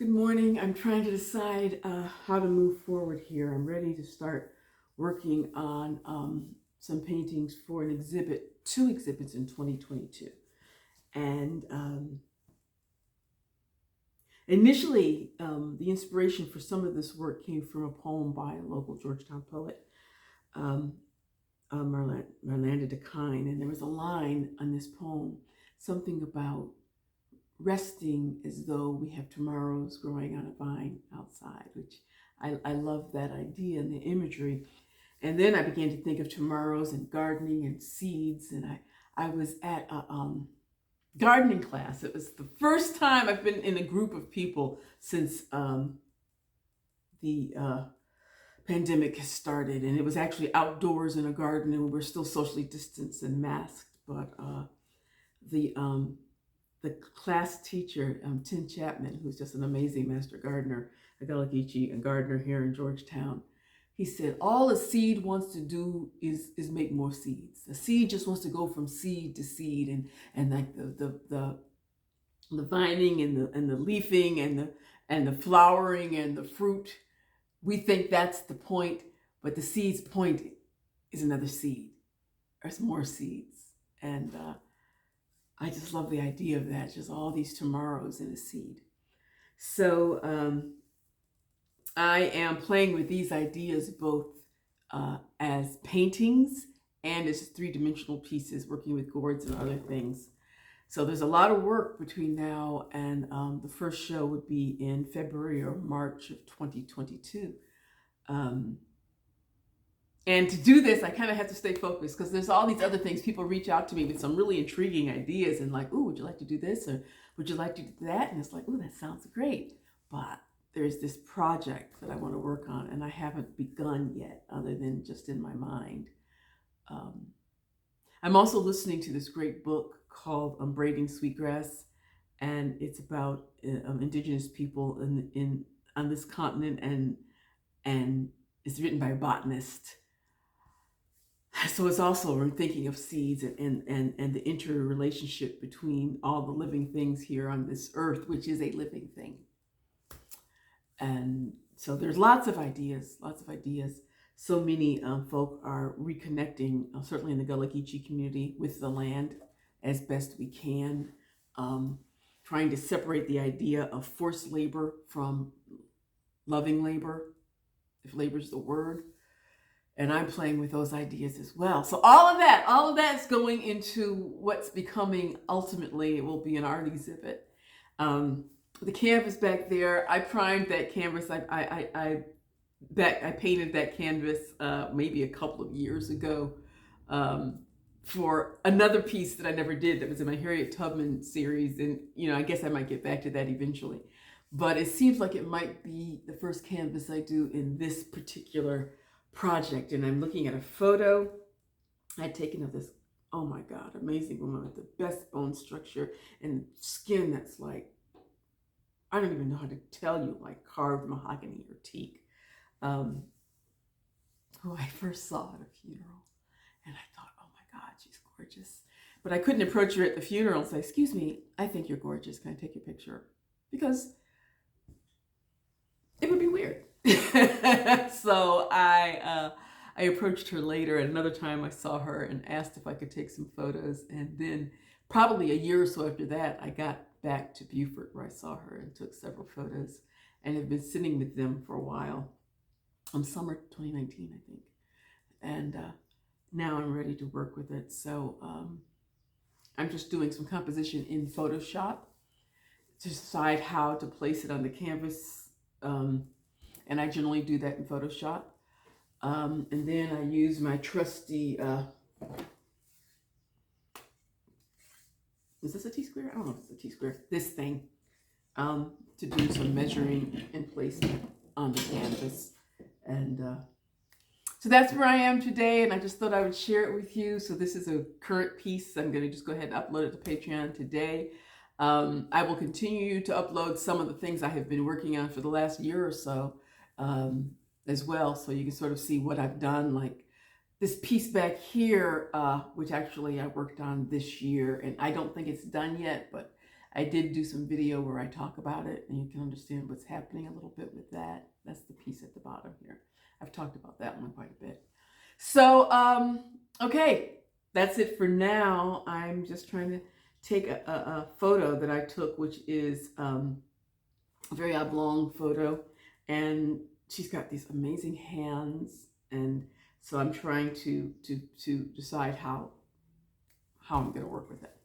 Good morning. I'm trying to decide how to move forward here. I'm ready to start working on some paintings for an exhibit, two exhibits in 2022. And initially, the inspiration for some of this work came from a poem by a local Georgetown poet, um, Marlanda Dekine. And there was a line on this poem, something about resting as though we have tomorrows growing on a vine outside, which I love that idea and the imagery. And then I began to think of tomorrows and gardening and seeds. And I was at a gardening class. It was the first time I've been in a group of people since the pandemic has started. And it was actually outdoors in a garden, and we were still socially distanced and masked. But the class teacher, Tim Chapman, who's just an amazing master gardener, a Gullah Geechee, a gardener here in Georgetown, he said, all a seed wants to do is make more seeds. A seed just wants to go from seed to seed, and like the vining and the leafing and the flowering and the fruit. We think that's the point, but the seed's point is another seed. There's more seeds, and I just love the idea of that, just all these tomorrows in a seed. So I am playing with these ideas both as paintings and as three-dimensional pieces, working with gourds and other things. So there's a lot of work between now and the first show would be in February or March of 2022. And to do this, I kind of have to stay focused because there's all these other things. People reach out to me with some really intriguing ideas and like, ooh, would you like to do this? Or would you like to do that? And it's like, ooh, that sounds great. But there's this project that I want to work on and I haven't begun yet other than just in my mind. I'm also listening to this great book called Braiding Sweetgrass. And it's about indigenous people on this continent, and it's written by a botanist. So it's also, we're thinking of seeds and the interrelationship between all the living things here on this earth, which is a living thing. And so there's lots of ideas. So many folk are reconnecting, certainly in the Gullah Geechee community, with the land as best we can, trying to separate the idea of forced labor from loving labor, if labor is the word. And I'm playing with those ideas as well. So all of that's going into what's becoming, ultimately, it will be an art exhibit. The canvas back there, I primed that canvas. I painted that canvas maybe a couple of years ago for another piece that I never did that was in my Harriet Tubman series. And, I guess I might get back to that eventually. But it seems like it might be the first canvas I do in this particular project. And I'm looking at a photo I'd taken of this, oh my God, amazing woman with the best bone structure and skin that's like, I don't even know how to tell you, like carved mahogany or teak, who I first saw at a funeral. And I thought, oh my God, she's gorgeous. But I couldn't approach her at the funeral and say, excuse me, I think you're gorgeous. Can I take your picture? Because it would be weird. So I approached her later, and another time I saw her and asked if I could take some photos. And then probably a year or so after that, I got back to Beaufort where I saw her and took several photos and have been sitting with them for a while. Summer 2019, I think. And now I'm ready to work with it. So I'm just doing some composition in Photoshop to decide how to place it on the canvas. And I generally do that in Photoshop. And then I use my trusty, is this a T-square? I don't know if it's a T-square. This thing, to do some measuring and placement on the canvas. And so that's where I am today. And I just thought I would share it with you. So this is a current piece. I'm going to just go ahead and upload it to Patreon today. I will continue to upload some of the things I have been working on for the last year or so as well. So you can sort of see what I've done, like this piece back here, which actually I worked on this year. And I don't think it's done yet, but I did do some video where I talk about it, and you can understand what's happening a little bit with that. That's the piece at the bottom here. I've talked about that one quite a bit. So, okay, that's it for now. I'm just trying to take a photo that I took, which is a very oblong photo, and she's got these amazing hands, and so I'm trying to decide how I'm going to work with it.